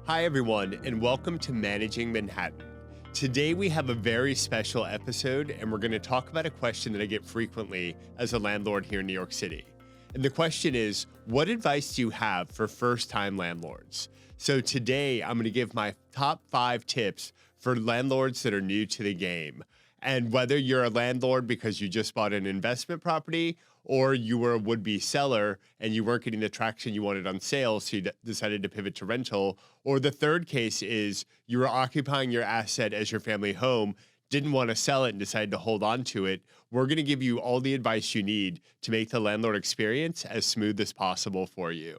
Hi, everyone, and welcome to Managing Manhattan. Today, we have a very special episode, and we're going to talk about a question that I get frequently as a landlord here in New York City. And the question is, what advice do you have for first-time landlords? So today, I'm going to give my top 5 tips for landlords that are new to the game. And whether you're a landlord because you just bought an investment property or you were a would-be seller and you weren't getting the traction you wanted on sales, so you decided to pivot to rental, or the third case is you were occupying your asset as your family home, didn't want to sell it and decided to hold on to it, we're going to give you all the advice you need to make the landlord experience as smooth as possible for you.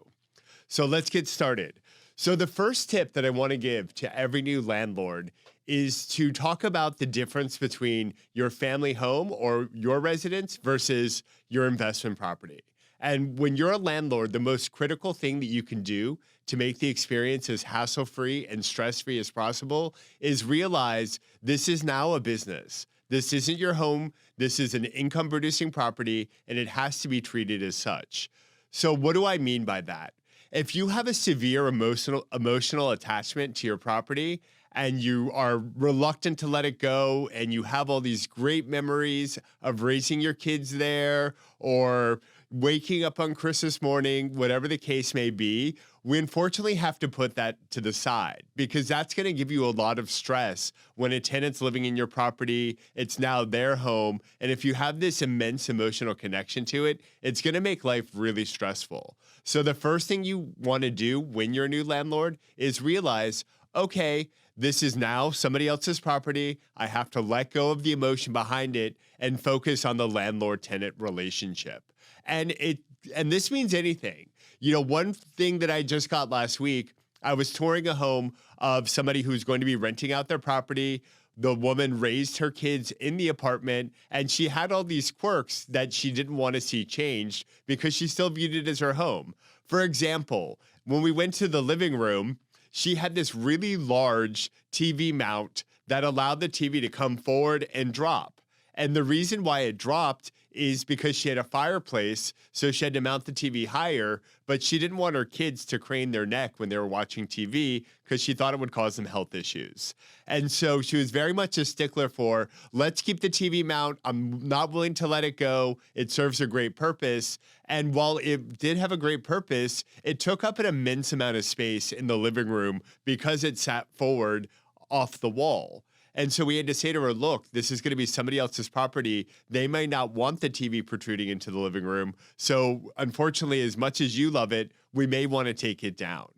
So let's get started. So the first tip that I want to give to every new landlord is to talk about the difference between your family home or your residence versus your investment property. And when you're a landlord, the most critical thing that you can do to make the experience as hassle-free and stress-free as possible is realize this is now a business. This isn't your home. This is an income-producing property, and it has to be treated as such. So what do I mean by that? If you have a severe emotional attachment to your property and you are reluctant to let it go and you have all these great memories of raising your kids there or waking up on Christmas morning, whatever the case may be, we unfortunately have to put that to the side because that's going to give you a lot of stress when a tenant's living in your property, it's now their home, and if you have this immense emotional connection to it, it's going to make life really stressful. So the first thing you want to do when you're a new landlord is realize, okay, this is now somebody else's property. I have to let go of the emotion behind it and focus on the landlord-tenant relationship. And this means anything. You know, one thing that I just got last week, I was touring a home of somebody who's going to be renting out their property. The woman raised her kids in the apartment, and she had all these quirks that she didn't want to see changed because she still viewed it as her home. For example, when we went to the living room, she had this really large TV mount that allowed the TV to come forward and drop. And the reason why it dropped is because she had a fireplace, so she had to mount the TV higher, but she didn't want her kids to crane their neck when they were watching TV because she thought it would cause them health issues. And so she was very much a stickler for, let's keep the TV mount. I'm not willing to let it go. It serves a great purpose. And while it did have a great purpose, it took up an immense amount of space in the living room because it sat forward off the wall. And so we had to say to her, look, this is going to be somebody else's property. They might not want the TV protruding into the living room. So unfortunately, as much as you love it, we may want to take it down.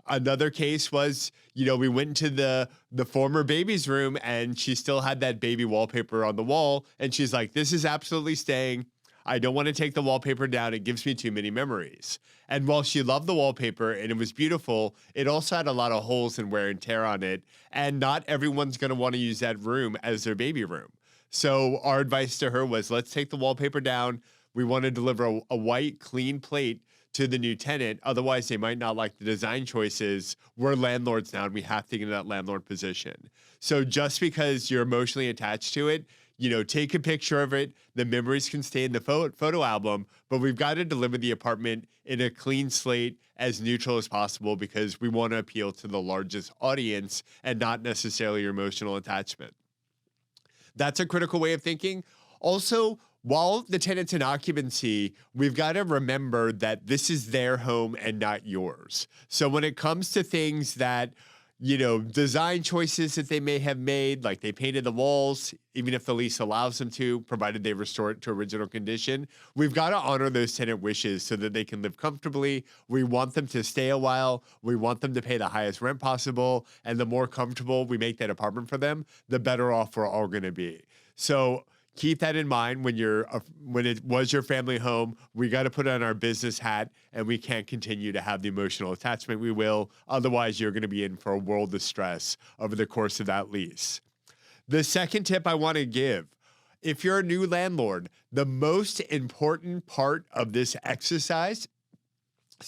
Another case was, we went into the former baby's room and she still had that baby wallpaper on the wall. And she's like, this is absolutely staying. I don't want to take the wallpaper down. It gives me too many memories. And while she loved the wallpaper and it was beautiful, it also had a lot of holes and wear and tear on it. And not everyone's going to want to use that room as their baby room. So our advice to her was, let's take the wallpaper down. We want to deliver a white, clean plate to the new tenant. Otherwise, they might not like the design choices. We're landlords now, and we have to get in that landlord position. So just because you're emotionally attached to it, take a picture of it. The memories can stay in the photo album, but we've got to deliver the apartment in a clean slate, as neutral as possible, because we want to appeal to the largest audience and not necessarily your emotional attachment. That's a critical way of thinking. Also, while the tenant's in occupancy, we've got to remember that this is their home and not yours. So when it comes to things that design choices that they may have made, like they painted the walls, even if the lease allows them to, provided they restore it to original condition. We've got to honor those tenant wishes so that they can live comfortably. We want them to stay a while. We want them to pay the highest rent possible. And the more comfortable we make that apartment for them, the better off we're all going to be. So keep that in mind when it was your family home. We got to put on our business hat, and we can't continue to have the emotional attachment we will. Otherwise, you're going to be in for a world of stress over the course of that lease. The second tip I want to give, if you're a new landlord, the most important part of this exercise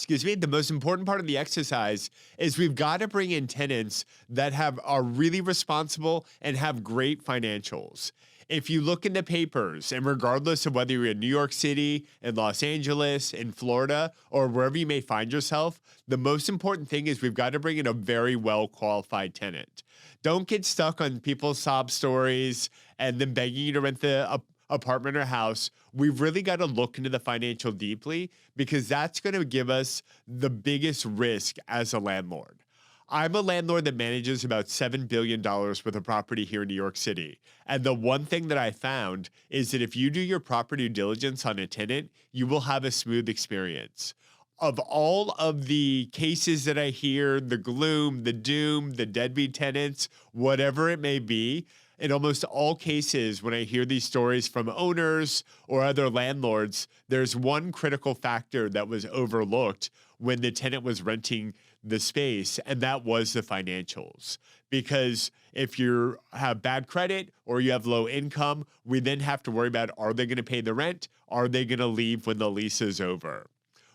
the most important part of the exercise is we've got to bring in tenants that are really responsible and have great financials. If you look in the papers, and regardless of whether you're in New York City, in Los Angeles, in Florida, or wherever you may find yourself, the most important thing is we've got to bring in a very well qualified tenant. Don't get stuck on people's sob stories and them begging you to rent the apartment or house. We've really got to look into the financial deeply, because that's going to give us the biggest risk as a landlord. I'm a landlord that manages about $7 billion worth of property here in New York City. And the one thing that I found is that if you do your proper due diligence on a tenant, you will have a smooth experience. Of all of the cases that I hear, the gloom, the doom, the deadbeat tenants, whatever it may be, in almost all cases, when I hear these stories from owners or other landlords, there's one critical factor that was overlooked when the tenant was renting the space, and that was the financials. Because if you have bad credit or you have low income, we then have to worry about, are they going to pay the rent? Are they going to leave when the lease is over?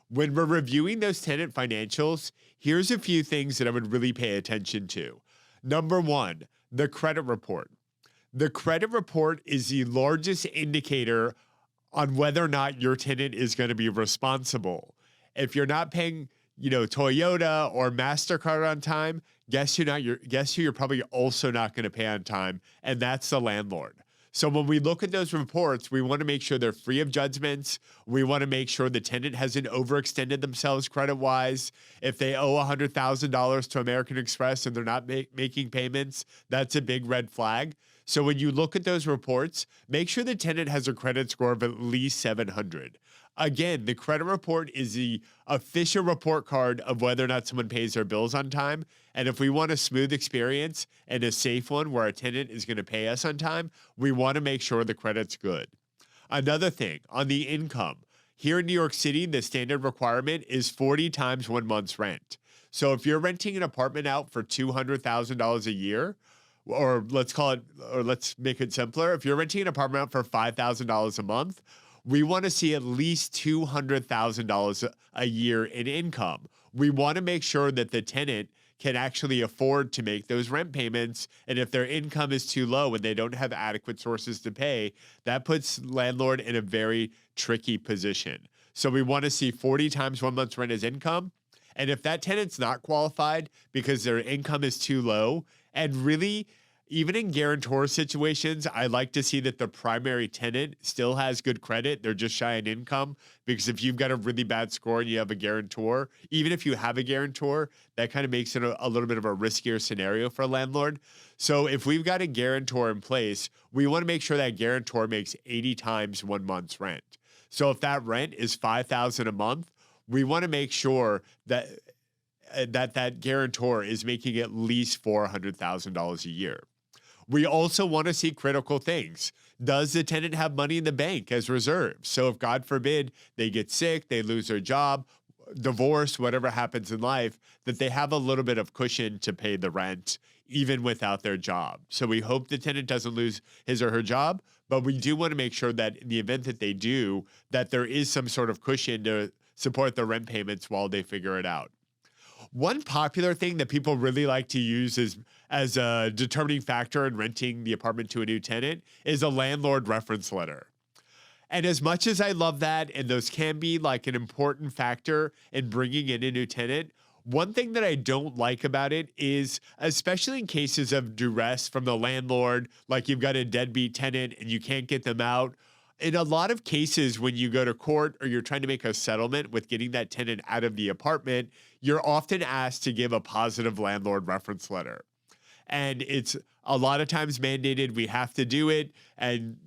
When we're reviewing those tenant financials, here's a few things that I would really pay attention to. Number one, the credit report. The credit report is the largest indicator on whether or not your tenant is going to be responsible. If you're not paying, Toyota or MasterCard on time, guess who you're probably also not going to pay on time, and that's the landlord. So when we look at those reports, we want to make sure they're free of judgments. We want to make sure the tenant hasn't overextended themselves credit-wise. If they owe $100,000 to American Express and they're not making payments, that's a big red flag. So when you look at those reports, make sure the tenant has a credit score of at least 700. Again, the credit report is the official report card of whether or not someone pays their bills on time. And if we want a smooth experience and a safe one where a tenant is going to pay us on time, we want to make sure the credit's good. Another thing, on the income. Here in New York City, the standard requirement is 40 times 1 month's rent. So if you're renting an apartment out for $200,000 a year, or let's make it simpler, if you're renting an apartment out for $5,000 a month, we want to see at least $200,000 a year in income. We want to make sure that the tenant can actually afford to make those rent payments. And if their income is too low and they don't have adequate sources to pay, that puts landlord in a very tricky position. So we want to see 40 times 1 month's rent as income. And if that tenant's not qualified because their income is too low, and really, even in guarantor situations, I like to see that the primary tenant still has good credit. They're just shy on income, because if you've got a really bad score and you have a guarantor, even if you have a guarantor, that kind of makes it a little bit of a riskier scenario for a landlord. So if we've got a guarantor in place, we want to make sure that guarantor makes 80 times 1 month's rent. So if that rent is $5,000 a month, we want to make sure that that guarantor is making at least $400,000 a year. We also want to see critical things. Does the tenant have money in the bank as reserves? So if, God forbid, they get sick, they lose their job, divorce, whatever happens in life, that they have a little bit of cushion to pay the rent, even without their job. So we hope the tenant doesn't lose his or her job, but we do want to make sure that in the event that they do, that there is some sort of cushion to support the rent payments while they figure it out. One popular thing that people really like to use as a determining factor in renting the apartment to a new tenant is a landlord reference letter. And as much as I love that, and those can be like an important factor in bringing in a new tenant, one thing that I don't like about it is, especially in cases of duress from the landlord, like you've got a deadbeat tenant and you can't get them out. In a lot of cases, when you go to court or you're trying to make a settlement with getting that tenant out of the apartment, you're often asked to give a positive landlord reference letter. And it's a lot of times mandated. We have to do it. And,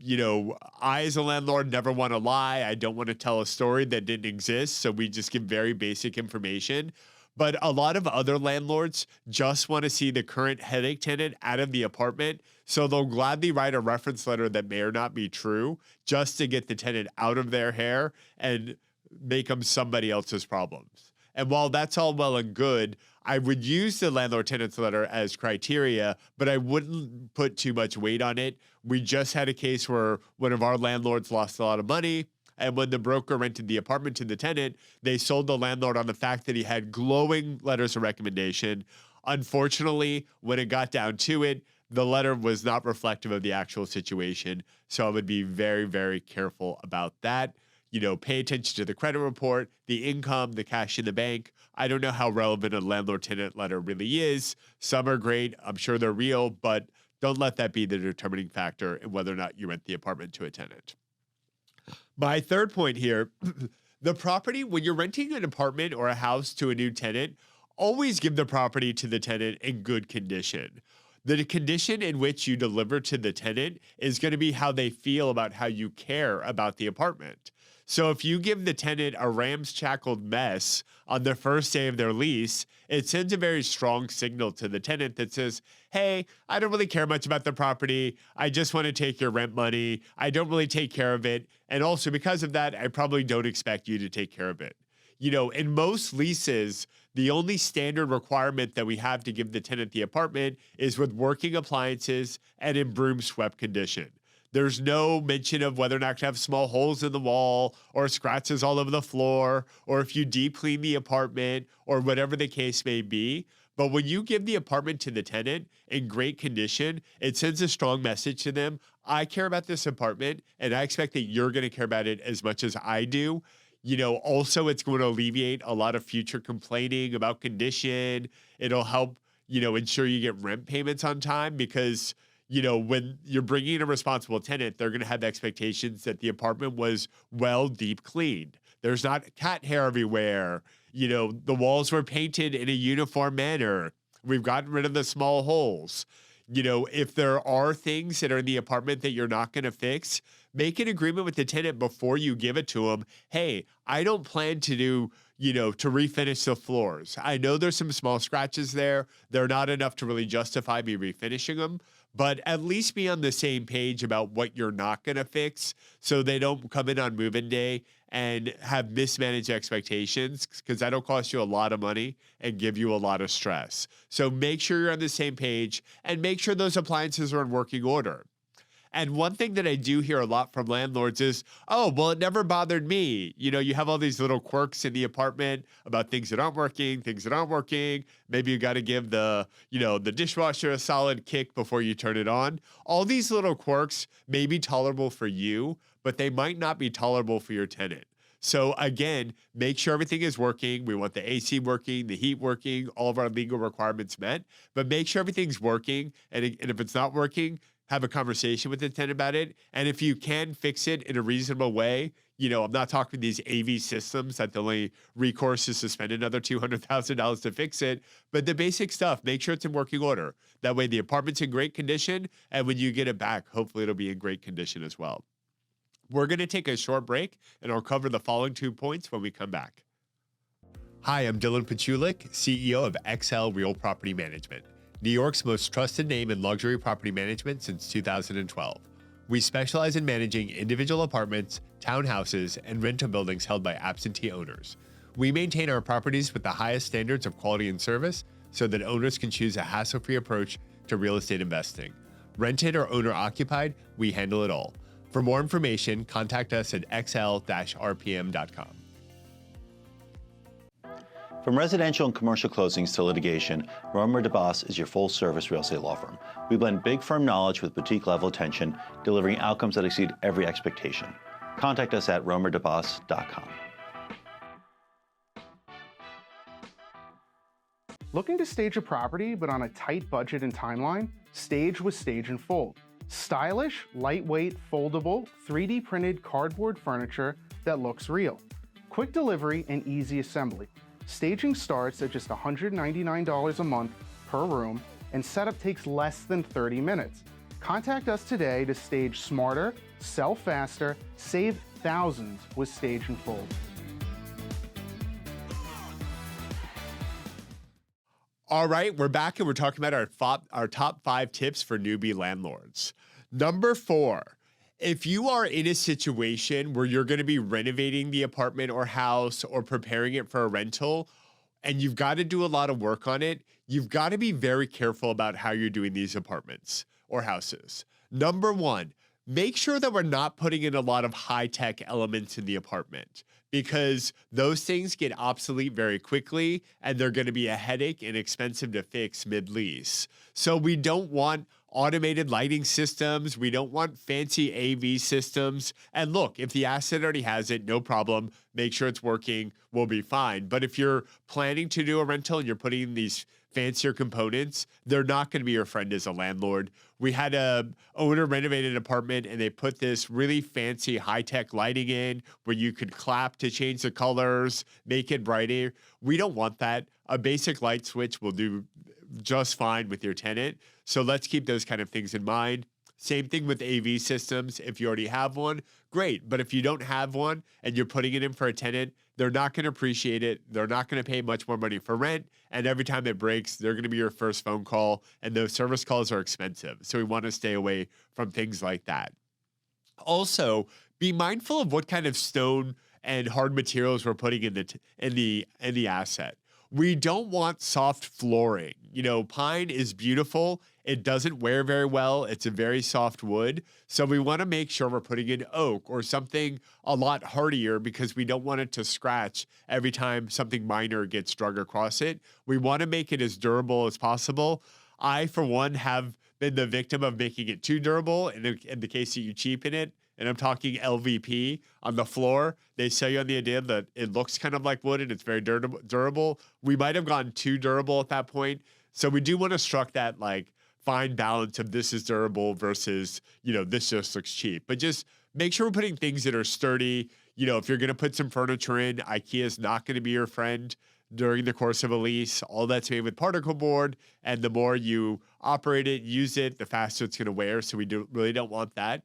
I as a landlord never want to lie. I don't want to tell a story that didn't exist. So we just give very basic information. But a lot of other landlords just want to see the current headache tenant out of the apartment. So they'll gladly write a reference letter that may or not be true just to get the tenant out of their hair and make them somebody else's problems. And while that's all well and good, I would use the landlord tenants letter as criteria, but I wouldn't put too much weight on it. We just had a case where one of our landlords lost a lot of money. And when the broker rented the apartment to the tenant, they sold the landlord on the fact that he had glowing letters of recommendation. Unfortunately, when it got down to it, the letter was not reflective of the actual situation. So I would be very, very careful about that. Pay attention to the credit report, the income, the cash in the bank. I don't know how relevant a landlord-tenant letter really is. Some are great. I'm sure they're real, but don't let that be the determining factor in whether or not you rent the apartment to a tenant. My third point here, the property, when you're renting an apartment or a house to a new tenant, always give the property to the tenant in good condition. The condition in which you deliver to the tenant is going to be how they feel about how you care about the apartment. So if you give the tenant a ramshackle mess on the first day of their lease, it sends a very strong signal to the tenant that says, hey, I don't really care much about the property. I just want to take your rent money. I don't really take care of it. And also because of that, I probably don't expect you to take care of it. In most leases, the only standard requirement that we have to give the tenant the apartment is with working appliances and in broom swept condition. There's no mention of whether or not to have small holes in the wall or scratches all over the floor, or if you deep clean the apartment or whatever the case may be. But when you give the apartment to the tenant in great condition, it sends a strong message to them. I care about this apartment and I expect that you're going to care about it as much as I do. Also it's going to alleviate a lot of future complaining about condition. It'll help, ensure you get rent payments on time because when you're bringing in a responsible tenant, they're going to have expectations that the apartment was well deep cleaned. There's not cat hair everywhere. The walls were painted in a uniform manner. We've gotten rid of the small holes. If there are things that are in the apartment that you're not going to fix, make an agreement with the tenant before you give it to them. Hey, I don't plan to do, to refinish the floors. I know there's some small scratches there. They're not enough to really justify me refinishing them. But at least be on the same page about what you're not going to fix so they don't come in on move-in day and have mismanaged expectations, because that'll cost you a lot of money and give you a lot of stress. So make sure you're on the same page and make sure those appliances are in working order. And one thing that I do hear a lot from landlords is, oh, well, it never bothered me. You have all these little quirks in the apartment about things that aren't working. Maybe you got to give the dishwasher a solid kick before you turn it on. All these little quirks may be tolerable for you, but they might not be tolerable for your tenant. So again, make sure everything is working. We want the AC working, the heat working, all of our legal requirements met, but make sure everything's working. And if it's not working, have a conversation with the tenant about it. And if you can fix it in a reasonable way, I'm not talking these AV systems that the only recourse is to spend another $200,000 to fix it, but the basic stuff, make sure it's in working order. That way the apartment's in great condition, and when you get it back, hopefully it'll be in great condition as well. We're going to take a short break, and I'll cover the following 2 points when we come back. Hi, I'm Dylan Pichulik, CEO of XL Real Property Management, New York's most trusted name in luxury property management since 2012. We specialize in managing individual apartments, townhouses, and rental buildings held by absentee owners. We maintain our properties with the highest standards of quality and service so that owners can choose a hassle-free approach to real estate investing. Rented or owner-occupied, we handle it all. For more information, contact us at xl-rpm.com. From residential and commercial closings to litigation, Romer DeBoss is your full-service real estate law firm. We blend big firm knowledge with boutique-level attention, delivering outcomes that exceed every expectation. Contact us at romerdeboss.com. Looking to stage a property but on a tight budget and timeline? Stage with Stage and Fold. Stylish, lightweight, foldable, 3D printed cardboard furniture that looks real. Quick delivery and easy assembly. Staging starts at just $199 a month per room, and setup takes less than 30 minutes. Contact us today to stage smarter, sell faster, save thousands with Stage and Fold. All right, we're back and we're talking about our top 5 tips for newbie landlords. Number 4, if you are in a situation where you're going to be renovating the apartment or house or preparing it for a rental, and you've got to do a lot of work on it, you've got to be very careful about how you're doing these apartments or houses. Number 1, make sure that we're not putting in a lot of high-tech elements in the apartment, because those things get obsolete very quickly and they're going to be a headache and expensive to fix mid-lease. So we don't want automated lighting systems. We don't want fancy AV systems. And look, if the asset already has it, no problem. Make sure it's working. We'll be fine. But if you're planning to do a rental and you're putting in these fancier components, they're not going to be your friend as a landlord. We had a owner renovate an apartment and they put this really fancy high-tech lighting in where you could clap to change the colors, make it brighter. We don't want that. A basic light switch will do just fine with your tenant. So let's keep those kind of things in mind. Same thing with AV systems. If you already have one, great. But if you don't have one and you're putting it in for a tenant, they're not going to appreciate it. They're not going to pay much more money for rent. And every time it breaks, they're going to be your first phone call. And those service calls are expensive. So we want to stay away from things like that. Also, be mindful of what kind of stone and hard materials we're putting in the asset. We don't want soft flooring. You know, pine is beautiful. It doesn't wear very well. It's a very soft wood. So we want to make sure we're putting in oak or something a lot hardier because we don't want it to scratch every time something minor gets drug across it. We want to make it as durable as possible. I, for one, have been the victim of making it too durable in the case that you cheapen it. And I'm talking LVP on the floor. They sell you on the idea that it looks kind of like wood and it's very durable. We might have gone too durable at that point. So we do want to struck that like fine balance of this is durable versus, you know, this just looks cheap. But just make sure we're putting things that are sturdy. You know, if you're going to put some furniture in, IKEA is not going to be your friend during the course of a lease. All that's made with particle board. And the more you operate it, use it, the faster it's going to wear. So we really don't want that.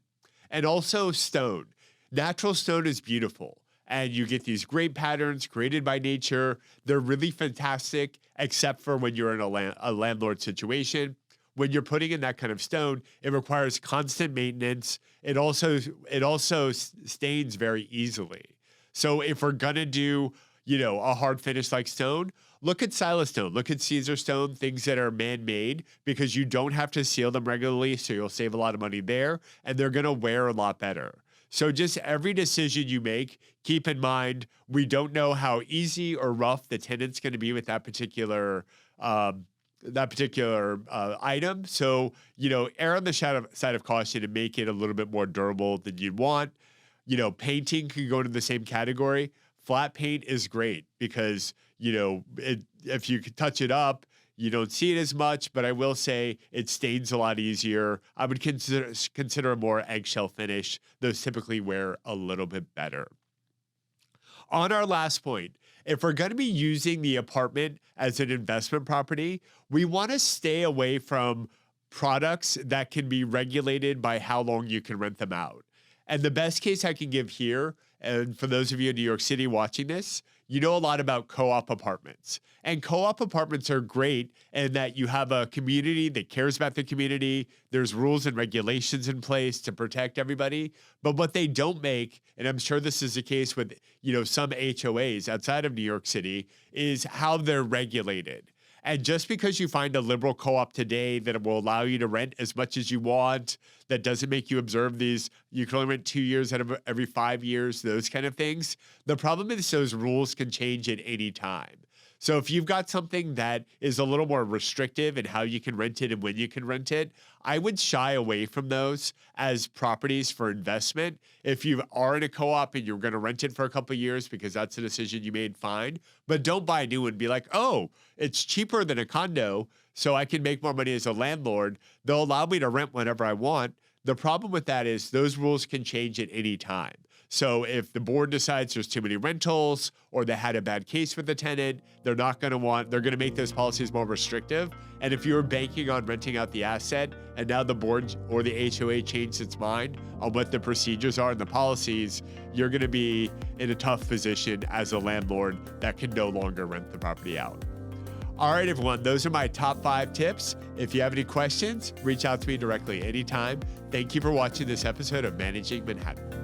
And also stone. Natural stone is beautiful. And you get these great patterns created by nature. They're really fantastic, except for when you're in a landlord situation. When you're putting in that kind of stone, it requires constant maintenance. It also stains very easily. So if we're gonna do, you know, a hard finish like stone, look at Silas stone, look at Caesar stone, things that are man-made because you don't have to seal them regularly, so you'll save a lot of money there, and they're gonna wear a lot better. So just every decision you make, keep in mind, we don't know how easy or rough the tenant's gonna be with that particular item. So, you know, err on the side of caution and make it a little bit more durable than you'd want. You know, painting could go into the same category. Flat paint is great because, you know, if you could touch it up, you don't see it as much, but I will say it stains a lot easier. I would consider a more eggshell finish. Those typically wear a little bit better. On our last point, if we're going to be using the apartment as an investment property, we want to stay away from products that can be regulated by how long you can rent them out. And the best case I can give here, and for those of you in New York City watching this, you know a lot about co-op apartments. And co-op apartments are great in that you have a community that cares about the community. There's rules and regulations in place to protect everybody. But what they don't make, and I'm sure this is the case with, you know, some HOAs outside of New York City, is how they're regulated. And just because you find a liberal co-op today that will allow you to rent as much as you want, that doesn't make you observe these, you can only rent 2 years out of every 5 years, those kind of things. The problem is those rules can change at any time. So if you've got something that is a little more restrictive in how you can rent it and when you can rent it, I would shy away from those as properties for investment. If you are in a co-op and you're going to rent it for a couple of years because that's a decision you made, fine. But don't buy a new one and be like, oh, it's cheaper than a condo, so I can make more money as a landlord. They'll allow me to rent whenever I want. The problem with that is those rules can change at any time. So if the board decides there's too many rentals or they had a bad case with the tenant, they're going to make those policies more restrictive. And if you're banking on renting out the asset and now the board or the HOA changed its mind on what the procedures are and the policies, you're going to be in a tough position as a landlord that can no longer rent the property out. All right, everyone, those are my top 5 tips. If you have any questions, reach out to me directly anytime. Thank you for watching this episode of Managing Manhattan.